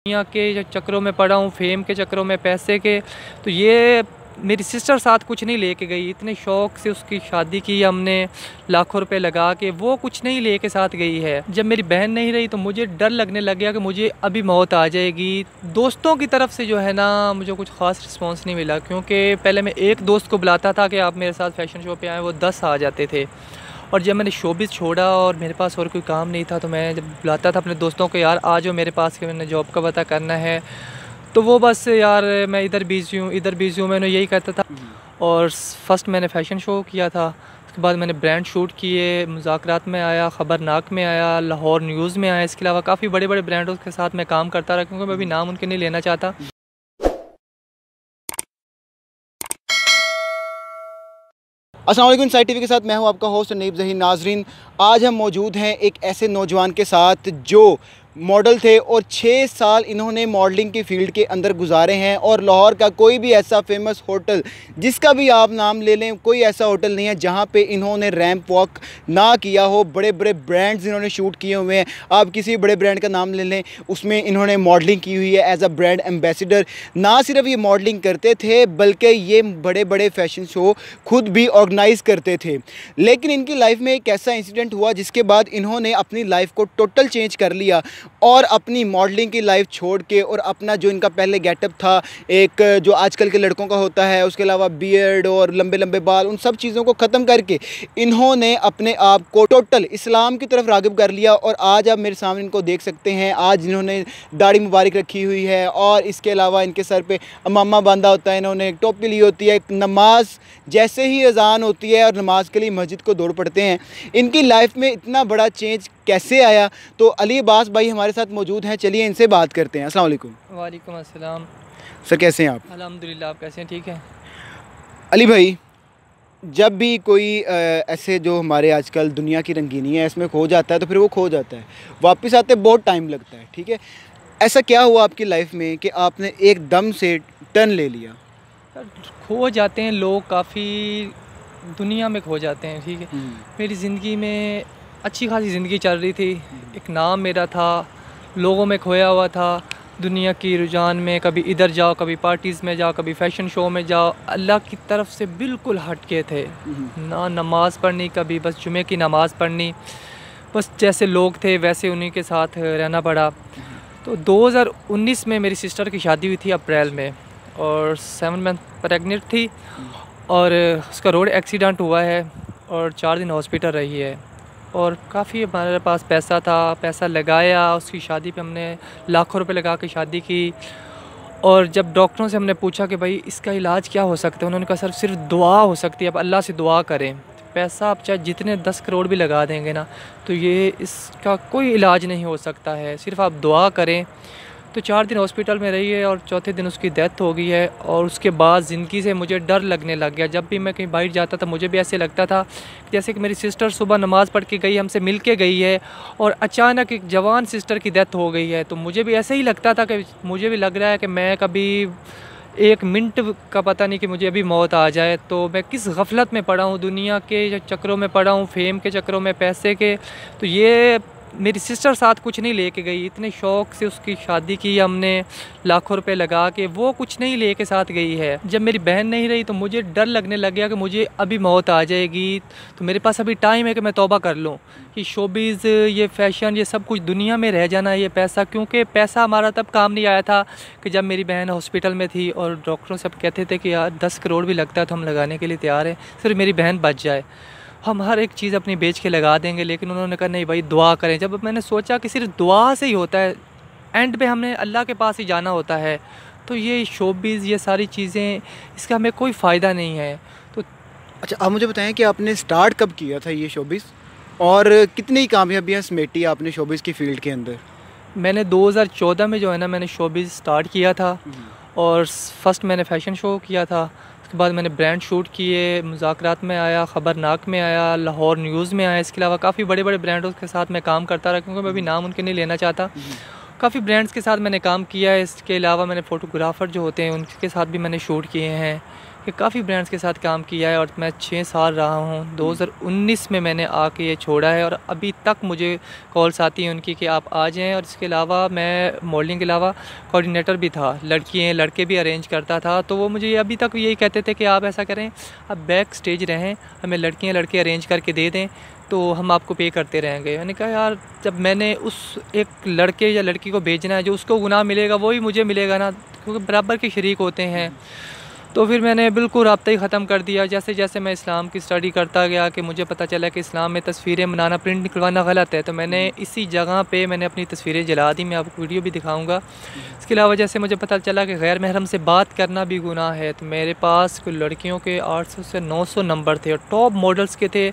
दुनिया के चक्करों में पड़ा हूँ, फेम के चक्करों में, पैसे के। तो ये मेरी सिस्टर साथ कुछ नहीं लेके गई। इतने शौक़ से उसकी शादी की हमने, लाखों रुपए लगा के, वो कुछ नहीं लेके साथ गई है। जब मेरी बहन नहीं रही तो मुझे डर लगने लग गया कि मुझे अभी मौत आ जाएगी। दोस्तों की तरफ से जो है ना, मुझे कुछ ख़ास रिस्पॉन्स नहीं मिला, क्योंकि पहले मैं एक दोस्त को बुलाता था कि आप मेरे साथ फ़ैशन शो पे आएँ, वो 10 आ जाते थे। और जब मैंने शोबिज़ छोड़ा और मेरे पास और कोई काम नहीं था, तो मैं जब बुलाता था अपने दोस्तों को, यार आ जाओ मेरे पास कि मैंने जॉब का पता करना है, तो वो बस यार मैं इधर बिज़ी हूँ, इधर बिज़ी हूँ, मैंने यही कहता था। और फर्स्ट मैंने फ़ैशन शो किया था, उसके बाद मैंने ब्रांड शूट किए, मुज़ाकरात में आया, ख़बरनाक में आया, लाहौर न्यूज़ में आया। इसके अलावा काफ़ी बड़े बड़े ब्रांडों के साथ मैं काम करता रहा, क्योंकि मैं अभी नाम उनके नहीं लेना चाहता। अस्सलाम वालेकुम, साइड टीवी के साथ मैं हूं आपका होस्ट नईब ज़हीर। नाजरीन, आज हम मौजूद हैं एक ऐसे नौजवान के साथ जो मॉडल थे और 6 साल इन्होंने मॉडलिंग की फ़ील्ड के अंदर गुजारे हैं। और लाहौर का कोई भी ऐसा फेमस होटल, जिसका भी आप नाम ले लें, कोई ऐसा होटल नहीं है जहां पे इन्होंने रैंप वॉक ना किया हो। बड़े बड़े ब्रांड्स इन्होंने शूट किए हुए हैं। आप किसी बड़े ब्रांड का नाम ले लें, उसमें इन्होंने मॉडलिंग की हुई है एज अ ब्रांड एम्बेसडर। ना सिर्फ ये मॉडलिंग करते थे, बल्कि ये बड़े बड़े फ़ैशन शो खुद भी ऑर्गेनाइज़ करते थे। लेकिन इनकी लाइफ में एक ऐसा इंसिडेंट हुआ जिसके बाद इन्होंने अपनी लाइफ को टोटल चेंज कर लिया और अपनी मॉडलिंग की लाइफ छोड़ के, और अपना जो इनका पहले गेटअप था, एक जो आजकल के लड़कों का होता है, उसके अलावा बियर्ड और लंबे लंबे बाल, उन सब चीज़ों को ख़त्म करके इन्होंने अपने आप को टोटल इस्लाम की तरफ राग़िब कर लिया। और आज आप मेरे सामने इनको देख सकते हैं। आज इन्होंने दाढ़ी मुबारक रखी हुई है, और इसके अलावा इनके सर पे अमामा बांधा होता है, इन्होंने एक टोपी ली होती है। एक नमाज जैसे ही अजान होती है और नमाज के लिए मस्जिद को दौड़ पड़ते हैं। इनकी लाइफ में इतना बड़ा चेंज कैसे आया? तो अली अब्बास भाई हमारे साथ मौजूद हैं, चलिए इनसे बात करते हैं। अस्सलाम वालेकुम। वालेकुम अस्सलाम। सर कैसे हैं आप? अल्हम्दुलिल्लाह, आप कैसे हैं? ठीक है। अली भाई, जब भी कोई ऐसे जो हमारे आजकल दुनिया की रंगीनी है इसमें खो जाता है, तो फिर वो खो जाता है, वापस आते बहुत टाइम लगता है, ठीक है? ऐसा क्या हुआ आपकी लाइफ में कि आपने एकदम से टर्न ले लिया? खो जाते हैं लोग, काफ़ी दुनिया में खो जाते हैं, ठीक है। मेरी ज़िंदगी में अच्छी खासी ज़िंदगी चल रही थी, एक नाम मेरा था, लोगों में खोया हुआ था, दुनिया की रुझान में, कभी इधर जाओ, कभी पार्टीज़ में जाओ, कभी फ़ैशन शो में जाओ, अल्लाह की तरफ से बिल्कुल हट के थे। ना नमाज़ पढ़नी, कभी बस जुमे की नमाज़ पढ़नी, बस जैसे लोग थे वैसे उन्हीं के साथ रहना पड़ा। तो 2019 में मेरी सिस्टर की शादी हुई थी अप्रैल में, और 7 मंथ प्रेग्नेंट थी, और उसका रोड एक्सीडेंट हुआ है और 4 दिन हॉस्पिटल रही है। और काफ़ी हमारे पास पैसा था, पैसा लगाया, उसकी शादी पे हमने लाखों रुपए लगा के शादी की। और जब डॉक्टरों से हमने पूछा कि भाई इसका इलाज क्या हो सकता है, उन्होंने कहा सर सिर्फ दुआ हो सकती है, अब अल्लाह से दुआ करें। पैसा आप चाहे जितने 10 करोड़ भी लगा देंगे ना, तो ये इसका कोई इलाज नहीं हो सकता है, सिर्फ आप दुआ करें। तो 4 दिन हॉस्पिटल में रही है और चौथे दिन उसकी डेथ हो गई है। और उसके बाद ज़िंदगी से मुझे डर लगने लग गया। जब भी मैं कहीं बाहर जाता था, मुझे भी ऐसे लगता था जैसे कि मेरी सिस्टर सुबह नमाज़ पढ़ के गई, हमसे मिल के गई है, और अचानक एक जवान सिस्टर की डेथ हो गई है। तो मुझे भी ऐसे ही लगता था कि मुझे भी लग रहा है कि मैं कभी 1 मिनट का पता नहीं कि मुझे अभी मौत आ जाए। तो मैं किस गफलत में पड़ा हूँ, दुनिया के चक्करों में पड़ा हूँ, फेम के चक्करों में, पैसे के। तो ये मेरी सिस्टर साथ कुछ नहीं लेके गई। इतने शौक़ से उसकी शादी की हमने, लाखों रुपए लगा के, वो कुछ नहीं लेके साथ गई है। जब मेरी बहन नहीं रही तो मुझे डर लगने लग गया कि मुझे अभी मौत आ जाएगी। तो मेरे पास अभी टाइम है कि मैं तौबा कर लूँ कि शोबिज़, ये फ़ैशन, ये सब कुछ दुनिया में रह जाना, ये पैसा। क्योंकि पैसा हमारा तब काम नहीं आया था कि जब मेरी बहन हॉस्पिटल में थी और डॉक्टरों सब कहते थे कि यार 10 करोड़ भी लगता है तो हम लगाने के लिए तैयार हैं, सिर्फ मेरी बहन बच जाए, हम हर एक चीज़ अपनी बेच के लगा देंगे। लेकिन उन्होंने कहा नहीं भाई, दुआ करें। जब मैंने सोचा कि सिर्फ दुआ से ही होता है, एंड पे हमने अल्लाह के पास ही जाना होता है, तो ये शोबिज़, ये सारी चीज़ें, इसका हमें कोई फ़ायदा नहीं है। तो अच्छा, आप मुझे बताएं कि आपने स्टार्ट कब किया था ये शोबिज़, और कितनी कामयाबियाँ समेटी आपने शोबिज़ की फ़ील्ड के अंदर? मैंने 2014 में जो है ना, मैंने शोबिज़ स्टार्ट किया था, और फर्स्ट मैंने फ़ैशन शो किया था। उसके बाद मैंने ब्रांड शूट किए, मुज़ाकरात में आया, ख़बरनाक में आया, लाहौर न्यूज़ में आया। इसके अलावा काफ़ी बड़े बड़े ब्रांडों के साथ मैं काम करता रहा, क्योंकि मैं अभी नाम उनके नहीं लेना चाहता। काफ़ी ब्रांड्स के साथ मैंने काम किया है। इसके अलावा मैंने फ़ोटोग्राफ़र जो होते हैं उनके साथ भी मैंने शूट किए हैं। कि काफ़ी ब्रांड्स के साथ काम किया है और मैं 6 साल रहा हूँ। 2019 में मैंने आके ये छोड़ा है और अभी तक मुझे कॉल्स आती हैं उनकी कि आप आ जाएँ। और इसके अलावा मैं मॉडलिंग के अलावा कोऑर्डिनेटर भी था, लड़कियाँ लड़के भी अरेंज करता था। तो वो मुझे अभी तक यही कहते थे कि आप ऐसा करें, आप बैक स्टेज रहें, हमें लड़कियाँ लड़के अरेंज करके दे दें तो हम आपको पे करते रहेंगे। मैंने कहा यार, जब मैंने उस एक लड़के या लड़की को भेजना है, जो उसको गुनाह मिलेगा वही मुझे मिलेगा ना, क्योंकि बराबर के शरीक होते हैं। तो फिर मैंने बिल्कुल राब्ता ही ख़त्म कर दिया। जैसे जैसे मैं इस्लाम की स्टडी करता गया कि मुझे पता चला कि इस्लाम में तस्वीरें बनाना, प्रिंट निकलवाना गलत है, तो मैंने इसी जगह पे मैंने अपनी तस्वीरें जला दी। मैं आपको वीडियो भी दिखाऊंगा। इसके अलावा जैसे मुझे पता चला कि गैर महरम से बात करना भी गुनाह है, तो मेरे पास कुछ लड़कियों के 800 से 900 नंबर थे और टॉप मॉडल्स के थे,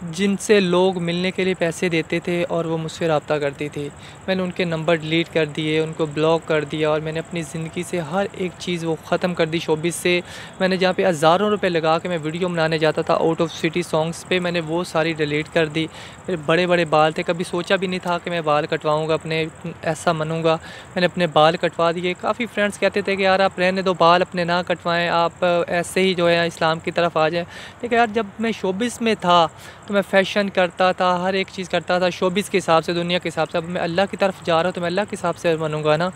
जिनसे लोग मिलने के लिए पैसे देते थे और वो मुझसे रब्ता करती थी। मैंने उनके नंबर डिलीट कर दिए, उनको ब्लॉक कर दिया और मैंने अपनी ज़िंदगी से हर एक चीज़ वो ख़त्म कर दी। शोबिज़ से मैंने जहाँ पे हज़ारों रुपए लगा के मैं वीडियो बनाने जाता था आउट ऑफ सिटी सॉन्ग्स पे, मैंने वो सारी डिलीट कर दी। मेरे बड़े बड़े बाल थे, कभी सोचा भी नहीं था कि मैं बाल कटवाऊँगा अपने, ऐसा मनूँगा। मैंने अपने बाल कटवा दिए। काफ़ी फ्रेंड्स कहते थे कि यार आप रहने दो, बाल अपने ना कटवाएँ, आप ऐसे ही जो है इस्लाम की तरफ आ जाएँ। लेकिन यार, जब मैं शोबिज़ में था तो मैं फ़ैशन करता था, हर एक चीज़ करता था शोबिज़ के हिसाब से, दुनिया के हिसाब से। अब मैं अल्लाह की तरफ जा रहा हूँ तो मैं अल्लाह के हिसाब से बनूँगा ना।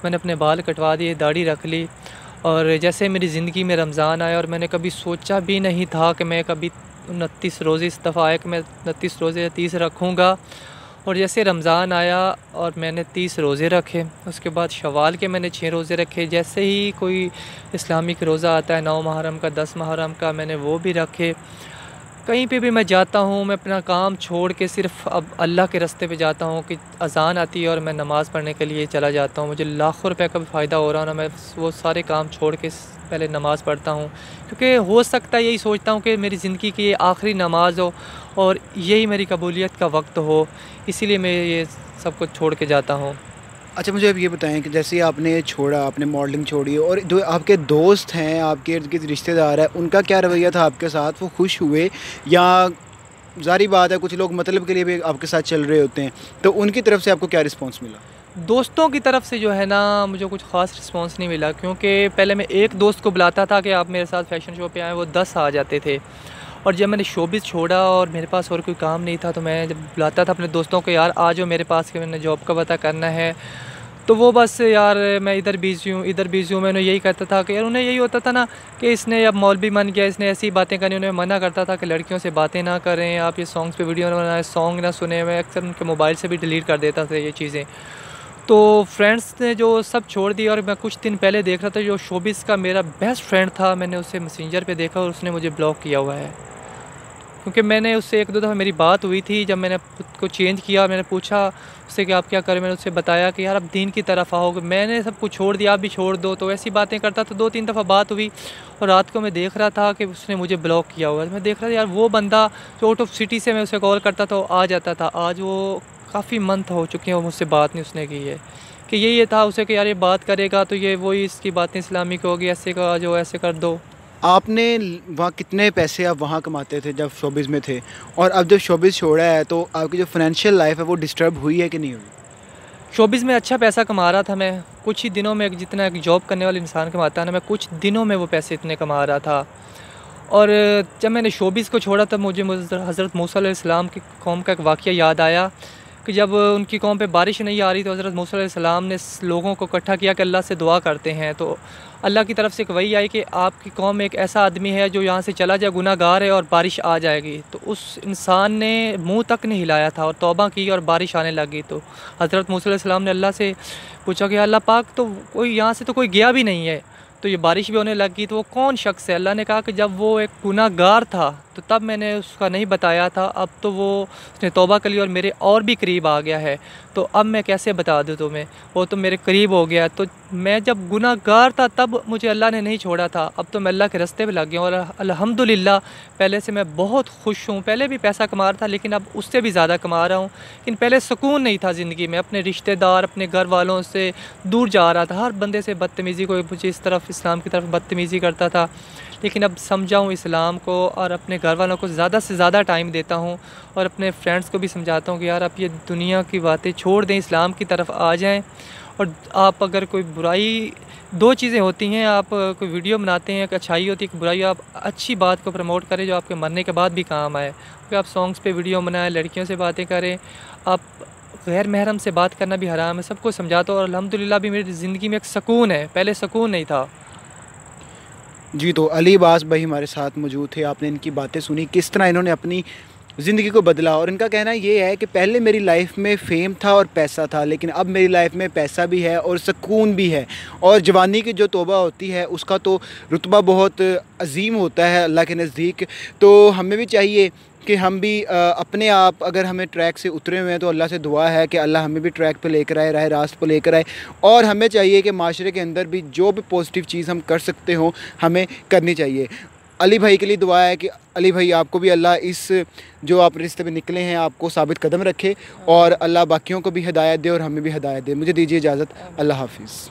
मैंने अपने बाल कटवा दिए, दाढ़ी रख ली और जैसे मेरी ज़िंदगी में रमज़ान आया और मैंने कभी सोचा भी नहीं था कि मैं कभी 29 रोज़े, इस दफ़ा आया कि मैं 29 रोज़े या 30 रखूँगा। और जैसे रमज़ान आया और मैंने 30 रोज़े रखे, उसके बाद शवाल के मैंने 6 रोज़े रखे। जैसे ही कोई इस्लामिक रोज़ा आता है 9 मुहर्रम का, 10 मुहर्रम का, मैंने वो भी रखे। कहीं पे भी मैं जाता हूँ, मैं अपना काम छोड़ के सिर्फ़ अब अल्लाह के रास्ते पे जाता हूँ कि अज़ान आती है और मैं नमाज़ पढ़ने के लिए चला जाता हूँ। मुझे लाखों रुपए का भी फ़ायदा हो रहा ना, मैं वो सारे काम छोड़ के पहले नमाज़ पढ़ता हूँ, क्योंकि हो सकता है यही सोचता हूँ कि मेरी ज़िंदगी की ये आखिरी नमाज़ हो और यही मेरी कबूलियत का वक्त हो, इसीलिए मैं ये सब कुछ छोड़ के जाता हूँ। अच्छा, मुझे अब ये बताएं कि जैसे आपने छोड़ा, आपने मॉडलिंग छोड़ी और जो आपके दोस्त हैं, आपके इर्द गिर्द रिश्तेदार हैं, उनका क्या रवैया था आपके साथ? वो खुश हुए या ज़ाहिर बात है कुछ लोग मतलब के लिए भी आपके साथ चल रहे होते हैं, तो उनकी तरफ से आपको क्या रिस्पॉन्स मिला? दोस्तों की तरफ से जो है ना, मुझे कुछ ख़ास रिस्पॉन्स नहीं मिला, क्योंकि पहले मैं एक दोस्त को बुलाता था कि आप मेरे साथ फ़ैशन शो पे आएँ, वो 10 आ जाते थे। और जब मैंने शोबिज़ छोड़ा और मेरे पास और कोई काम नहीं था, तो मैं जब बुलाता था अपने दोस्तों को, यार आ जाओ मेरे पास कि मैंने जॉब का पता करना है, तो वो बस यार मैं इधर बिज़ी हूँ, इधर बिज़ी हूँ। मैं उन्हें यही कहता था कि यार, उन्हें यही होता था ना कि इसने अब मौलवी बन गया, इसने ऐसी बातें करनी। उन्हें मना करता था कि लड़कियों से बातें ना करें, आप ये सॉन्ग्स पे वीडियो ना बनाएं, सॉन्ग ना सुने। मैं अक्सर उनके मोबाइल से भी डिलीट कर देता था ये चीज़ें। तो फ्रेंड्स ने जो सब छोड़ दिया और मैं कुछ दिन पहले देख रहा था, जो शोबिज़ का मेरा बेस्ट फ्रेंड था, मैंने उसे मैसेंजर पे देखा और उसने मुझे ब्लॉक किया हुआ है। क्योंकि मैंने उससे एक दो दफ़ा मेरी बात हुई थी, जब मैंने खुद को चेंज किया, मैंने पूछा उससे कि आप क्या करें। मैंने उससे बताया कि यार अब दीन की तरफ आओगे, मैंने सब कुछ छोड़ दिया, आप भी छोड़ दो। तो ऐसी बातें करता था। 2-3 दफ़ा बात हुई और रात को मैं देख रहा था कि उसने मुझे ब्लॉक किया हुआ है। मैं देख रहा था यार, वो बंदा जो आउट ऑफ सिटी से मैं उसे कॉल करता था वो आ जाता था, आज वो काफ़ी मंथ हो चुके हैं वो मुझसे बात नहीं उसने की है। कि ये था उसे कि यार ये बात करेगा तो ये वही इसकी बातें इस्लामिक होगी, ऐसे का जो ऐसे कर दो। आपने वहाँ कितने पैसे आप वहाँ कमाते थे जब शोबिज़ में थे, और अब जब शोबिज़ छोड़ा है तो आपकी जो फाइनेंशियल लाइफ है वो डिस्टर्ब हुई है कि नहीं हुई? शोबिज़ में अच्छा पैसा कमा रहा था मैं, कुछ ही दिनों में जितना एक जॉब करने वाले इंसान कमाता है ना, मैं कुछ दिनों में वो पैसे इतने कमा रहा था। और जब मैंने शोबिज़ को छोड़ा तब मुझे हज़रत मूसा अलैहिस्सलाम की कौम का एक वाक़या याद आया कि जब उनकी कौम पे बारिश नहीं आ रही तो हज़रत मूसा अलैहिस्सलाम ने लोगों को इकट्ठा किया कि अल्लाह से दुआ करते हैं। तो अल्लाह की तरफ से एक वही आई कि आपकी कौम में एक ऐसा आदमी है जो यहाँ से चला जाए, गुनाहगार है, और बारिश आ जाएगी। तो उस इंसान ने मुंह तक नहीं हिलाया था और तौबा की और बारिश आने लगी। तो हज़रत मूसा अलैहिस्सलाम ने अल्लाह से पूछा कि अल्लाह पाक, तो कोई यहाँ से तो कोई गया भी नहीं है, तो ये बारिश भी होने लगी, तो वो कौन शख्स है? अल्लाह ने कहा कि जब वो एक गुनाहगार था तो तब मैंने उसका नहीं बताया था, अब तो वो उसने तौबा कर ली और मेरे और भी करीब आ गया है, तो अब मैं कैसे बता दूँ तुम्हें, वो तो मेरे करीब हो गया। तो मैं जब गुनाहगार था तब मुझे अल्लाह ने नहीं छोड़ा था, अब तो मैं अल्लाह के रास्ते पे लग गया हूँ और अल्हम्दुलिल्लाह पहले से मैं बहुत खुश हूँ। पहले भी पैसा कमा रहा था लेकिन अब उससे भी ज़्यादा कमा रहा हूँ। लेकिन पहले सुकून नहीं था ज़िंदगी में, अपने रिश्तेदार, अपने घर वालों से दूर जा रहा था, हर बंदे से बदतमीज़ी, कोई मुझे इस तरफ इस्लाम की तरफ बदतमीज़ी करता था। लेकिन अब समझा हूँ इस्लाम को और अपने घर वालों को ज़्यादा से ज़्यादा टाइम देता हूँ और अपने फ्रेंड्स को भी समझाता हूँ कि यार आप ये दुनिया की बातें छोड़ दें, इस्लाम की तरफ आ जाएं। और आप अगर कोई बुराई दो चीज़ें होती हैं, आप कोई वीडियो बनाते हैं, एक अच्छाई होती है, एक बुराई। आप अच्छी बात को प्रमोट करें जो आपके मरने के बाद भी काम आए। क्योंकि आप सॉन्ग्स पे वीडियो बनाएं, लड़कियों से बातें करें, आप गैर महरम से बात करना भी हराम है, सबको समझाता हूँ। और अल्हम्दुलिल्लाह भी मेरी ज़िंदगी में एक सुकून है, पहले सुकून नहीं था। जी, तो अली अब्बास भाई हमारे साथ मौजूद थे। आपने इनकी बातें सुनी, किस तरह इन्होंने अपनी ज़िंदगी को बदला। और इनका कहना ये है कि पहले मेरी लाइफ में फ़ेम था और पैसा था, लेकिन अब मेरी लाइफ में पैसा भी है और सुकून भी है। और जवानी की जो तौबा होती है उसका तो रुतबा बहुत अजीम होता है अल्लाह के नज़दीक। तो हमें भी चाहिए कि हम भी अपने आप, अगर हमें ट्रैक से उतरे हुए हैं तो अल्लाह से दुआ है कि अल्लाह हमें भी ट्रैक पे लेकर आए, राह रास्त पर लेकर आए। और हमें चाहिए कि माशरे के अंदर भी जो भी पॉजिटिव चीज़ हम कर सकते हों हमें करनी चाहिए। अली भाई के लिए दुआ है कि अली भाई आपको भी अल्लाह इस जो आप रिश्ते में निकले हैं आपको साबित कदम रखे, और अल्लाह बाकियों को भी हिदायत दे और हमें भी हिदायत दे। मुझे दीजिए इजाज़त। अल्लाह हाफिज़।